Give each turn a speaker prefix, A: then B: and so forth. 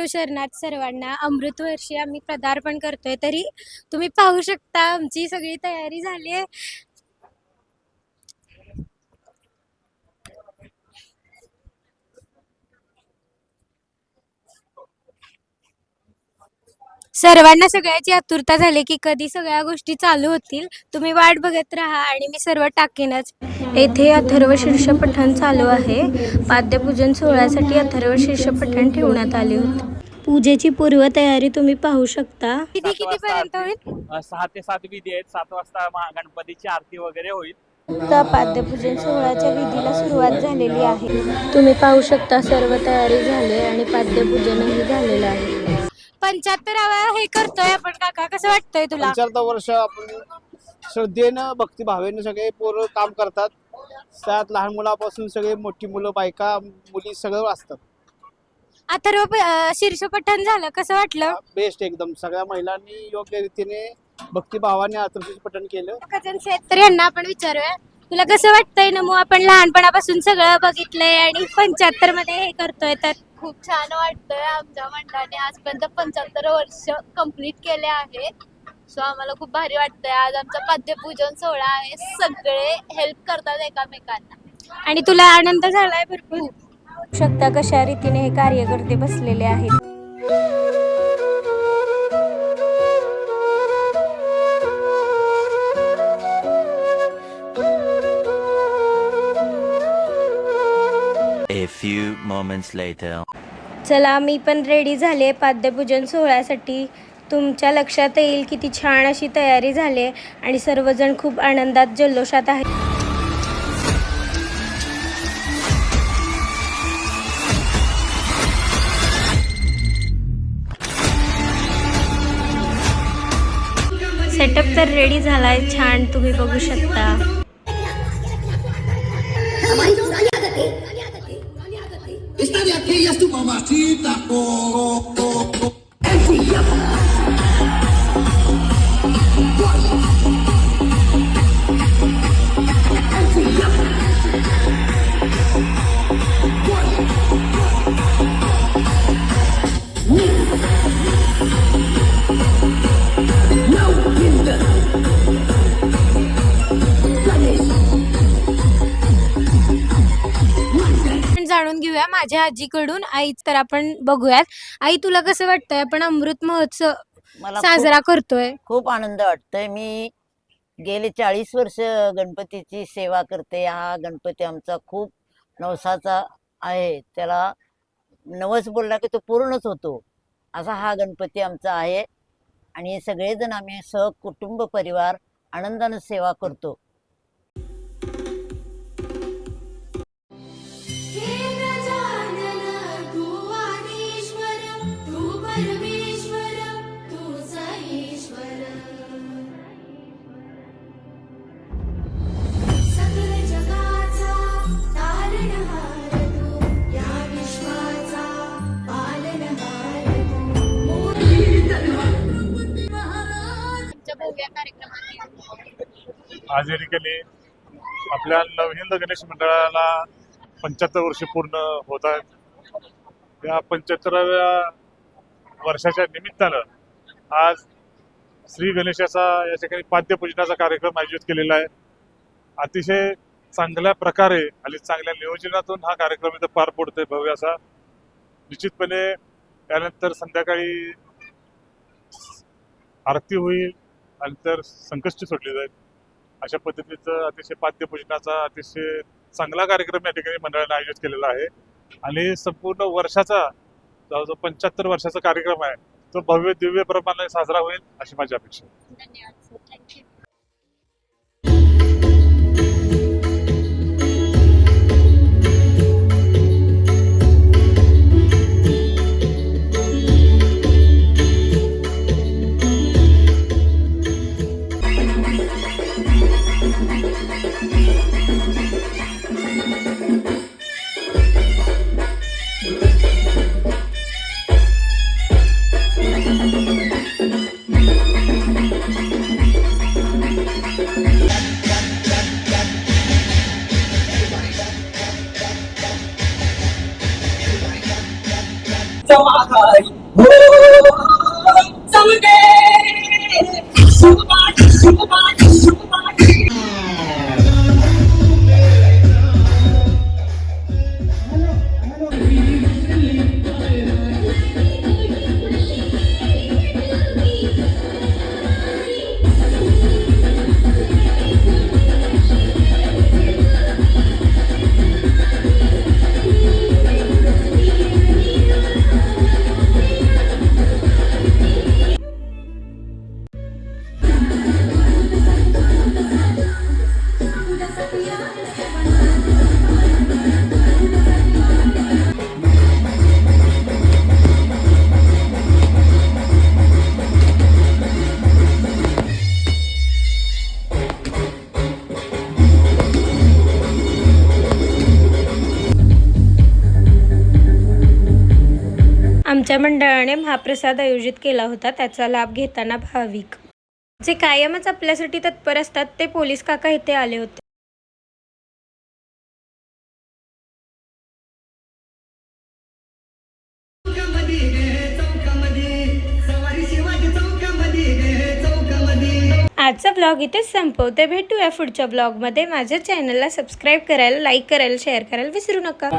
A: शरणार्थ सर्वांना. अमृतवर्षी आम्ही पदार्पण करतोय, तरी तुम्ही पाहू शकता आमची सगळी तयारी झाली आहे. सर्वांना सगळ्याची आतुरता झाली की कधी सगळ्या गोष्टी चालू होतील. तुम्ही वाट बघत राहा आणि मी सर्व टाकेनच. येथे अथर्व शीर्ष पठण चालू आहे. पाद्यपूजन सोहळ्यासाठी अथर्व शीर्ष पठण ठेवण्यात आले होते. पूजेची पूर्वतयारी तुम्ही पाहू शकता. किती पर्यंत होईल?
B: 6 ते 7 विधी आहेत. 7 वाजता गणपतीची आरती वगैरे होईल.
A: तर पाद्यपूजन सोहळ्याच्या विधीला सुरुवात झालेली आहे. तुम्ही पाहू शकता सर्व तयारी झाली आणि पाद्यपूजनही झालेलं आहे. 75 हे करतोय आपण काका, कसं वाटतंय तुला?
C: 75 वर्ष आपण श्रद्धेनं भक्तिभावेनं सगळे पोरं काम करतात. त्यात लहान मुलापासून सगळे मोठी मुलं, बायका, मुली सगळं असतात.
A: अथर्व शीर्ष पठण झालं, कसं वाटलं?
C: बेस्ट एकदम. सगळ्या महिलांनी योग्य रीतीने भक्तिभावाने अथर्व पठण केलं.
A: तर यांना आपण विचारूया, तुला कसं वाटतंय? नमू आपण लहानपणापासून सगळं बघितलंय आणि 75 मध्ये हे करतोय, तर
D: खूप छान वाटतंय. आमच्या मंडळाने आजपर्यंत 75 वर्ष कंप्लीट केले आहेत. सो आम्हाला खूप भारी वाटतंय. आज आमचा पाद्यपूजन सोहळा आहे. सगळे हेल्प करतात एकामेकांना
A: आणि तुला आनंद झालाय भरपूर. शकता कशा रीतीने हे कार्यकर्ते बसलेले आहेत.
E: A few moments later.
A: चला, मी पण रेडी झाले पाद्यपूजन सोहळ्यासाठी. तुमच्या लक्षात येईल किती छान अशी तयारी झाली आणि सर्वजण खूप आनंदात जल्लोषात आहेत. सेटअप तर रेडी झालाय छान, तुम्ही बघू शकता.
F: Esta de aquella es tu mamacita.
A: जाणून घेऊया माझ्या आजीकडून. आई, तर आपण बघूयात. आई, तुला कसं वाटतंय आपण अमृत महोत्सव साजरा करतोय?
G: खूप आनंद वाटतोय. मी गेले 40 वर्ष गणपतीची सेवा करते. हा गणपती आमचा खूप नवसाचा आहे. त्याला नवस बोलला की तो पूर्णच होतो, असा हा गणपती आमचा आहे. आणि सगळेजण आम्ही सहकुटुंब परिवार आनंदाने सेवा करतो.
H: आज या ठिकाणी आपल्या नवहिंद गणेश मंडळाला 75 वर्ष पूर्ण होत आहेत. या 75व्या वर्षाच्या निमित्तानं आज श्री गणेशाचा या ठिकाणी पाद्यपूजनाचा कार्यक्रम आयोजित केलेला आहे. अतिशय चांगल्या प्रकारे आणि चांगल्या नियोजनातून हा कार्यक्रम इथं पार पडतोय भव्य असा. निश्चितपणे त्यानंतर संध्याकाळी आरती होईल आणि तर संकष्टी सोडली जाईल. अशा पद्धतीचं अतिशय पाद्यपूजनाचा अतिशय चांगला कार्यक्रम या ठिकाणी मंडळाने आयोजित केलेला आहे. आणि संपूर्ण वर्षाचा जवळजवळ 75 वर्षाचा कार्यक्रम आहे, तो भव्य दिव्य प्रमाणे साजरा होईल अशी माझी अपेक्षा आहे.
A: धन्यवाद, थँक्यू.
F: Come on,
A: आमच्या मंडळाने महाप्रसाद आयोजित केला होता. त्याचा लाभ घेताना भाविक जे कायमच आपल्यासाठी तत्पर असतात ते पोलीस काका इथे आले होते. आजचा ब्लॉग इथेच संपवते. भेटूया पुढच्या ब्लॉगमध्ये. माझ्या चॅनलला सबस्क्राईब करायला, लाईक करायला, शेअर करायला विसरू नका.